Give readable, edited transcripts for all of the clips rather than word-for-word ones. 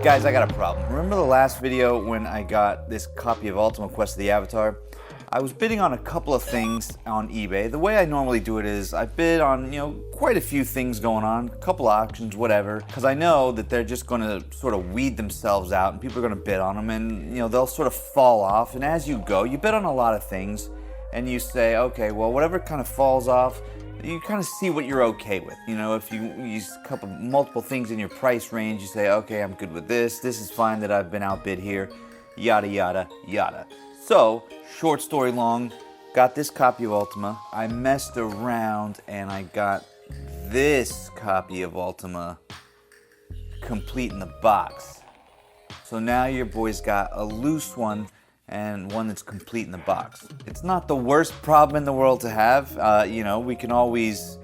Guys, I got a problem. Remember the last video when I got this copy of Ultima Quest, the Avatar? I was bidding on a couple of things on eBay. The way I normally do it is I bid on, quite a few things going on, a couple auctions, whatever, because I know that they're just going to sort of weed themselves out and people are going to bid on them and, they'll sort of fall off. And as you go, you bid on a lot of things and you say, okay, well, whatever kind of falls off, you kind of see what you're okay with. If you use multiple things in your price range, you say, okay, I'm good with this. This is fine that I've been outbid here, yada, yada, yada. So, short story long, got this copy of Ultima. I messed around and I got this copy of Ultima complete in the box. So now your boy's got a loose one and one that's complete in the box. It's not the worst problem in the world to have. We can always,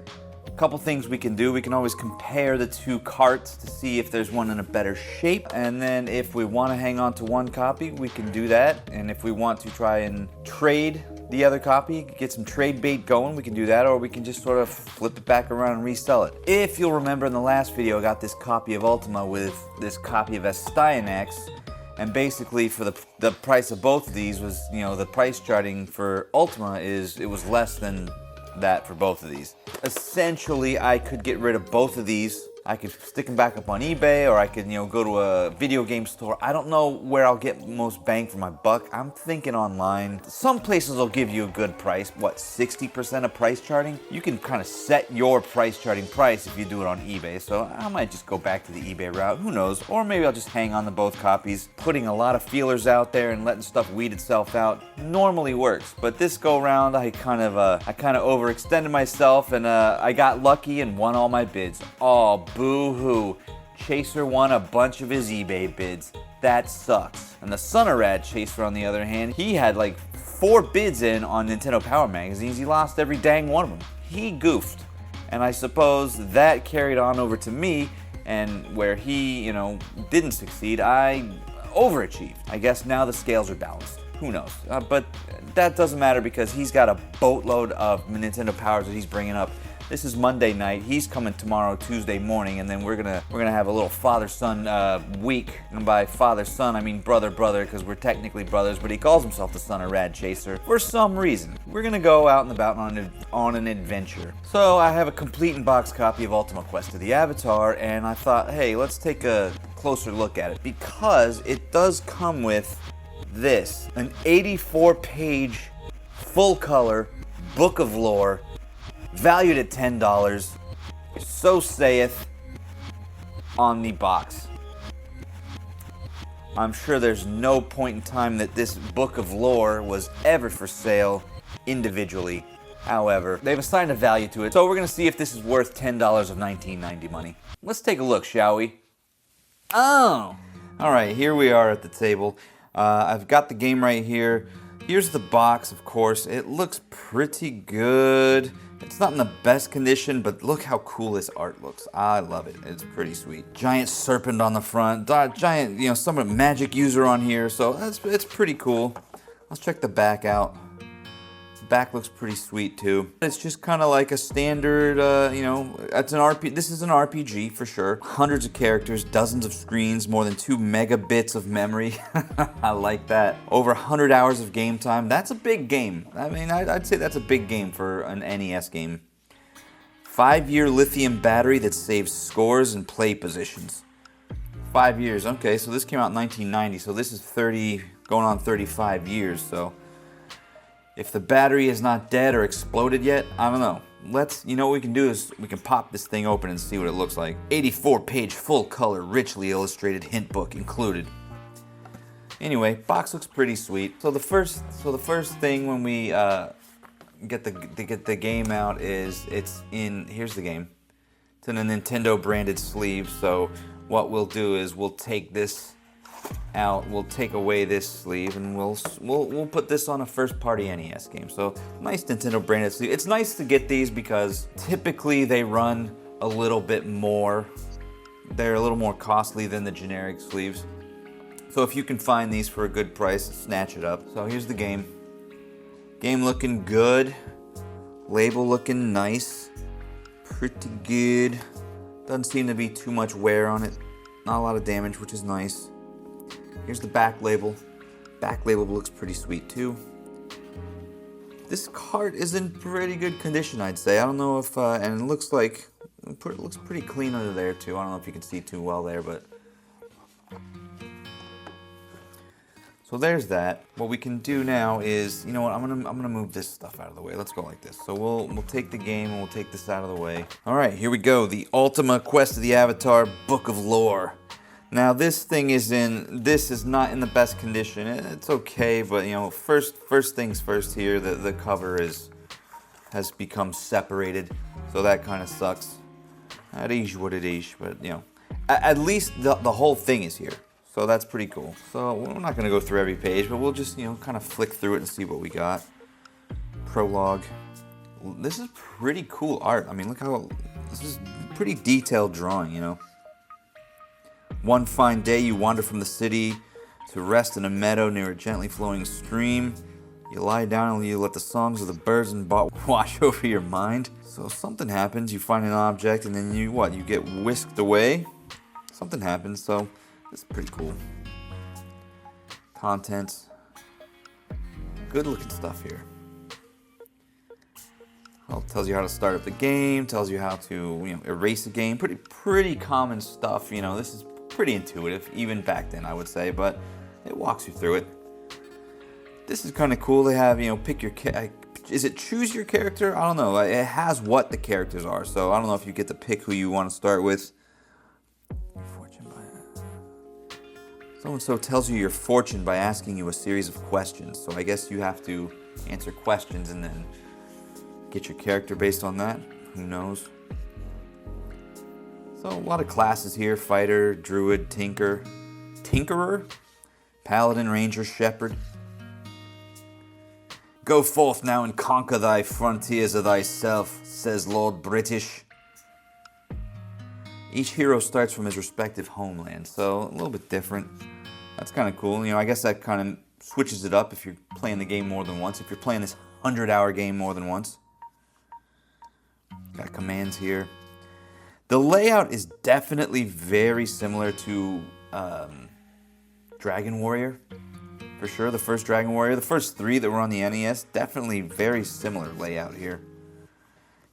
a couple things we can do. We can always compare the two carts to see if there's one in a better shape. And then if we want to hang on to one copy, we can do that. And if we want to try and trade the other copy, get some trade bait going, we can do that, or we can just sort of flip it back around and resell it. If you'll remember in the last video, I got this copy of Ultima with this copy of Astyanax. And basically, for the price of both of these was, the price charting for Ultima it was less than that for both of these. Essentially, I could get rid of both of these. I could stick them back up on eBay, or I could, go to a video game store. I don't know where I'll get most bang for my buck. I'm thinking online. Some places will give you a good price. What, 60% of price charting? You can kind of set your price charting price if you do it on eBay. So I might just go back to the eBay route. Who knows? Or maybe I'll just hang on to both copies. Putting a lot of feelers out there and letting stuff weed itself out normally works. But this go round, I kind of overextended myself, and I got lucky and won all my bids. Oh, boo-hoo. Chaser won a bunch of his eBay bids. That sucks. And the son of Rad Chaser, on the other hand, he had like 4 bids in on Nintendo Power magazines. He lost every dang one of them. He goofed. And I suppose that carried on over to me, and where he, didn't succeed, I overachieved. I guess now the scales are balanced. Who knows? But that doesn't matter because he's got a boatload of Nintendo Powers that he's bringing up. This is Monday night. He's coming tomorrow, Tuesday morning, and then we're gonna have a little father-son week. And by father-son, I mean brother-brother, because we're technically brothers. But he calls himself the son of Rad Chaser for some reason. We're gonna go out and about on an adventure. So I have a complete in-box copy of Ultima Quest of the Avatar, and I thought, hey, let's take a closer look at it because it does come with this, an 84-page, full-color book of lore. Valued at $10, so saith on the box. I'm sure there's no point in time that this book of lore was ever for sale individually. However, they've assigned a value to it, so we're going to see if this is worth $10 of 1990 money. Let's take a look, shall we? Oh! Alright, here we are at the table. I've got the game right here. Here's the box, of course. It looks pretty good. It's not in the best condition, but look how cool this art looks. I love it. It's pretty sweet. Giant serpent on the front. Giant, somewhat magic user on here. So it's pretty cool. Let's check the back out. The back looks pretty sweet too. It's just kind of like a standard, it's an RPG. This is an RPG for sure. Hundreds of characters, dozens of screens, more than 2 megabits of memory. I like that. Over 100 hours of game time. That's a big game. I mean, I'd say that's a big game for an NES game. 5-year lithium battery that saves scores and play positions. 5 years. Okay, so this came out in 1990. So this is going on 35 years. So if the battery is not dead or exploded yet, I don't know. What we can do is we can pop this thing open and see what it looks like. 84-page full-color, richly illustrated hint book included. Anyway, box looks pretty sweet. So the first thing when we get the game out is here's the game. It's in a Nintendo branded sleeve. So what we'll do is we'll take this out, we'll take away this sleeve, and we'll put this on a first-party NES game. So nice Nintendo branded sleeve. It's nice to get these because typically they run a little bit more. They're a little more costly than the generic sleeves. So if you can find these for a good price, snatch it up. So here's the game. Game looking good. Label looking nice. Pretty good. Doesn't seem to be too much wear on it. not a lot of damage, which is nice. Here's the back label. Back label looks pretty sweet too. This cart is in pretty good condition, I'd say. I don't know if, and it looks like, it looks pretty clean under there too. I don't know if you can see too well there, but. So there's that. What we can do now is, you know what, I'm gonna move this stuff out of the way. Let's go like this. So we'll take the game and we'll take this out of the way. All right, here we go. The Ultima Quest of the Avatar Book of Lore. Now this thing is not in the best condition. It's okay, but you know, first things first here, the cover has become separated, so that kind of sucks. It is what it is, but you know, at least the whole thing is here, so that's pretty cool. So we're not gonna go through every page, but we'll just, you know, kind of flick through it and see what we got. Prologue. This is pretty cool art. I mean, look how this is pretty detailed drawing, you know. One fine day you wander from the city to rest in a meadow near a gently flowing stream. You lie down and you let the songs of the birds and wash over your mind. So something happens, you find an object and then you get whisked away. Something happens, so it's pretty cool. Contents. Good looking stuff here. Well, it tells you how to start up the game, tells you how to, you know, erase the game. Pretty common stuff, you know. This is pretty intuitive, even back then, I would say, but it walks you through it. This is kind of cool. They have, you know, pick your is it choose your character? I don't know. It has what the characters are, so I don't know if you get to pick who you want to start with. Fortune by so-and-so tells you your fortune by asking you a series of questions. So I guess you have to answer questions and then get your character based on that. Who knows? So a lot of classes here: fighter, druid, tinkerer, paladin, ranger, shepherd. Go forth now and conquer thy frontiers of thyself, says Lord British. Each hero starts from his respective homeland, so a little bit different. That's kind of cool. You know, I guess that kind of switches it up if you're playing the game more than once. If you're playing this 100-hour game more than once. Got commands here. The layout is definitely very similar to Dragon Warrior, for sure. The first Dragon Warrior, the first three that were on the NES, definitely very similar layout here.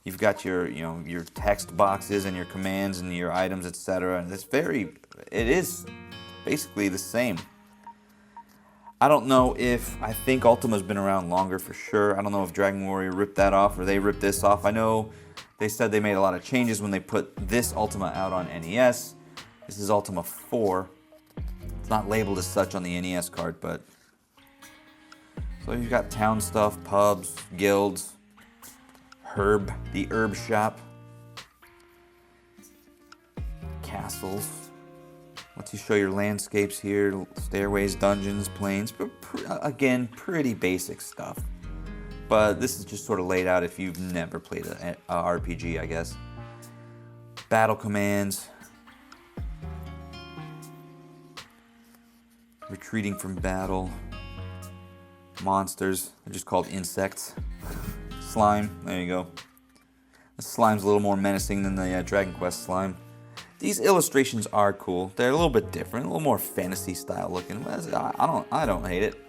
You've got your, you know, your text boxes and your commands and your items, etc. And it is basically the same. I don't know if, I think Ultima's been around longer for sure. I don't know if Dragon Warrior ripped that off or they ripped this off. I know they said they made a lot of changes when they put this Ultima out on NES. This is Ultima 4. It's not labeled as such on the NES card, but... So you've got town stuff, pubs, guilds, the herb shop, castles. Lets you show your landscapes here, stairways, dungeons, plains. But again, pretty basic stuff. But this is just sort of laid out if you've never played an RPG, I guess. Battle commands. Retreating from battle. Monsters. They're just called insects. Slime. There you go. The slime's a little more menacing than the Dragon Quest slime. These illustrations are cool. They're a little bit different, a little more fantasy style looking. I don't hate it.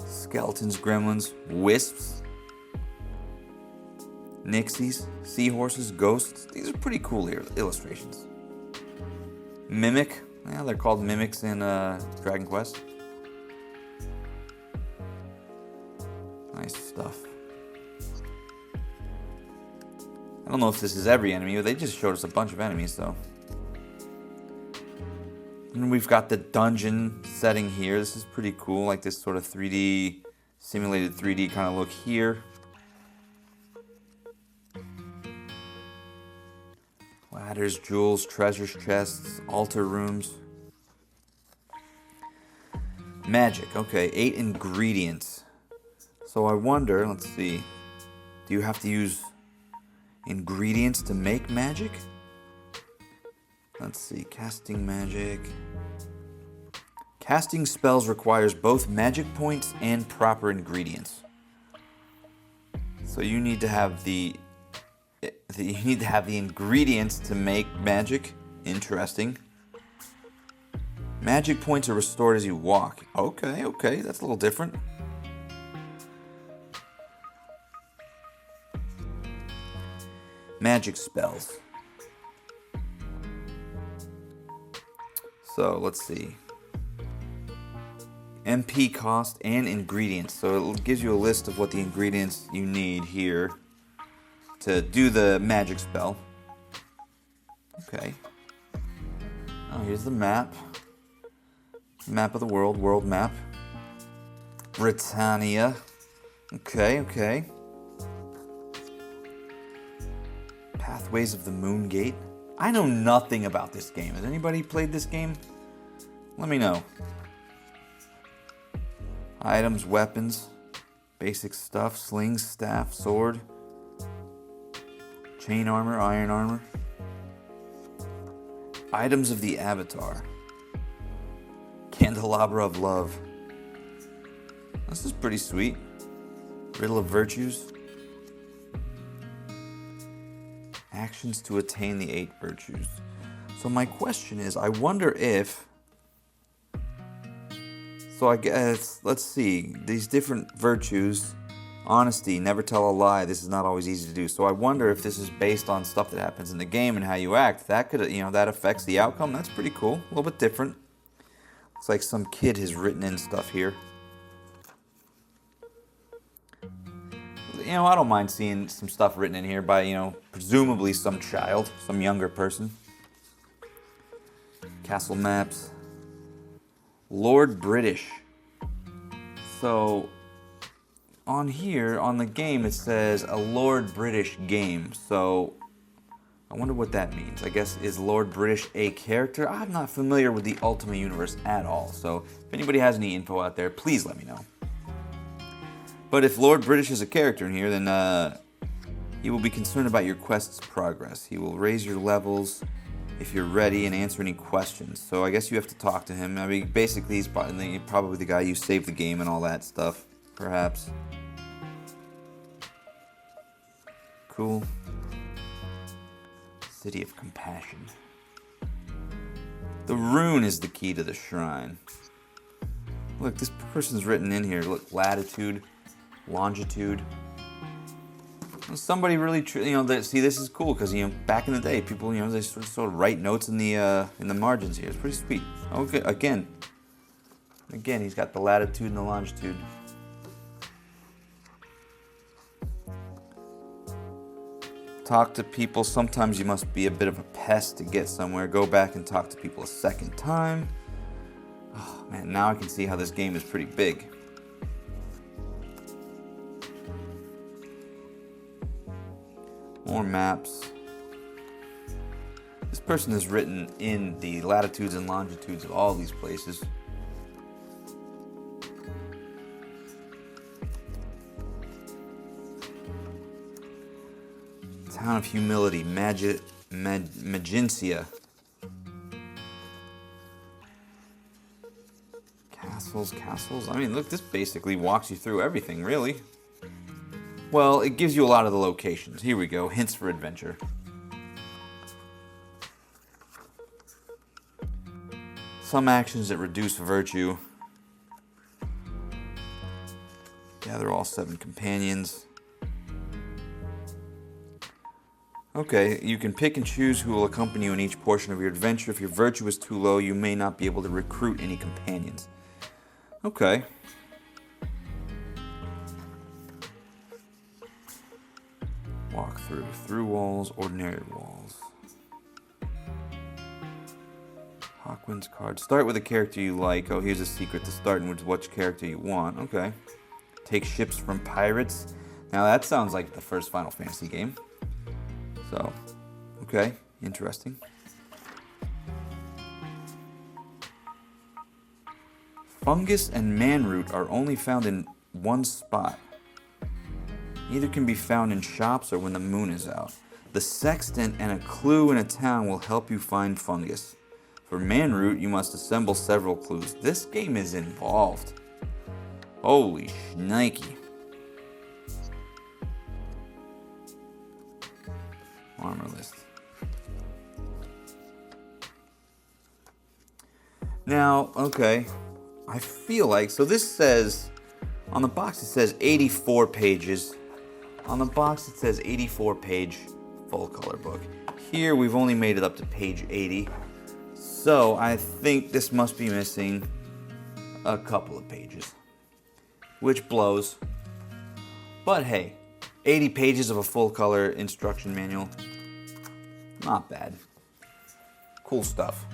Skeletons, gremlins, wisps, nixies, seahorses, ghosts. These are pretty cool illustrations. Mimic. Yeah, they're called mimics in Dragon Quest. Nice stuff. I don't know if this is every enemy, but they just showed us a bunch of enemies, though. And we've got the dungeon setting here. This is pretty cool, like this sort of 3D, simulated 3D kind of look here. Ladders, jewels, treasures, chests, altar rooms. Magic, okay, 8 ingredients. So I wonder, let's see, do you have to use ingredients to make magic? Let's see, casting magic. Casting spells requires both magic points and proper ingredients. So you need to have the ingredients to make magic. Interesting. Magic points are restored as you walk. Okay, okay, that's a little different. Magic spells. So let's see. MP cost and ingredients. So it gives you a list of what the ingredients you need here to do the magic spell. Okay. Oh, here's the map. Map of the world, world map. Britannia. Okay, okay. Pathways of the Moon Gate. I know nothing about this game. Has anybody played this game? Let me know. Items, weapons, basic stuff, slings, staff, sword, chain armor, iron armor. Items of the Avatar. Candelabra of Love. This is pretty sweet. Riddle of Virtues. Actions to attain the 8 virtues. So my question is, I wonder if... So I guess, let's see, these different virtues, honesty, never tell a lie, this is not always easy to do. So I wonder if this is based on stuff that happens in the game and how you act. That could, that affects the outcome. That's pretty cool, a little bit different. Looks like some kid has written in stuff here. I don't mind seeing some stuff written in here by, presumably some child, some younger person. Castle maps. Lord British. So, on here, on the game, it says a Lord British game. So, I wonder what that means. I guess, is Lord British a character? I'm not familiar with the Ultima universe at all. So, if anybody has any info out there, please let me know. But if Lord British is a character in here, then he will be concerned about your quest's progress. He will raise your levels if you're ready and answer any questions. So I guess you have to talk to him. I mean, basically he's probably the guy you saved the game and all that stuff, perhaps. Cool. City of Compassion. The rune is the key to the shrine. Look, this person's written in here. Look, latitude, longitude. Somebody really, see, this is cool because back in the day, people, they sort of write notes in the margins here. It's pretty sweet. Okay, again, he's got the latitude and the longitude. Talk to people. Sometimes you must be a bit of a pest to get somewhere. Go back and talk to people a second time. Oh man, now I can see how this game is pretty big. More maps. This person has written in the latitudes and longitudes of all these places. Town of Humility, Magincia. Castles. I mean, look, this basically walks you through everything, really. Well, it gives you a lot of the locations. Here we go, hints for adventure. Some actions that reduce virtue. Gather all 7 companions. Okay, you can pick and choose who will accompany you in each portion of your adventure. If your virtue is too low, you may not be able to recruit any companions. Okay. Walk through walls, ordinary walls. Hawkwind's card. Start with a character you like. Oh, here's a secret to starting with which character you want. Okay. Take ships from pirates. Now that sounds like the first Final Fantasy game. So, okay, interesting. Fungus and manroot are only found in one spot. Either can be found in shops or when the moon is out. The sextant and a clue in a town will help you find fungus. For manroot, you must assemble several clues. This game is involved. Holy shnikey. Armor list. Now, okay, I feel like, so this says, on the box it says 84 pages. On the box it says 84 page full color book. Here we've only made it up to page 80. So I think this must be missing a couple of pages, which blows. But hey, 80 pages of a full color instruction manual, not bad. Cool stuff.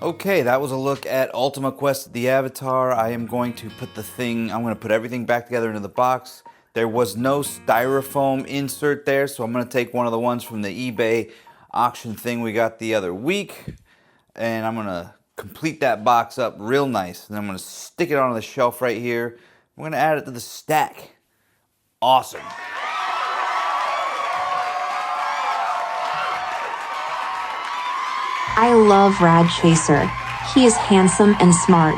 Okay, that was a look at Ultima Quest the Avatar. I am going to put I'm going to put everything back together into the box. There was no styrofoam insert there, so I'm going to take one of the ones from the eBay auction thing we got the other week, and I'm going to complete that box up real nice. And I'm going to stick it on the shelf right here. We're going to add it to the stack. Awesome. I love Rad Chaser. He is handsome and smart.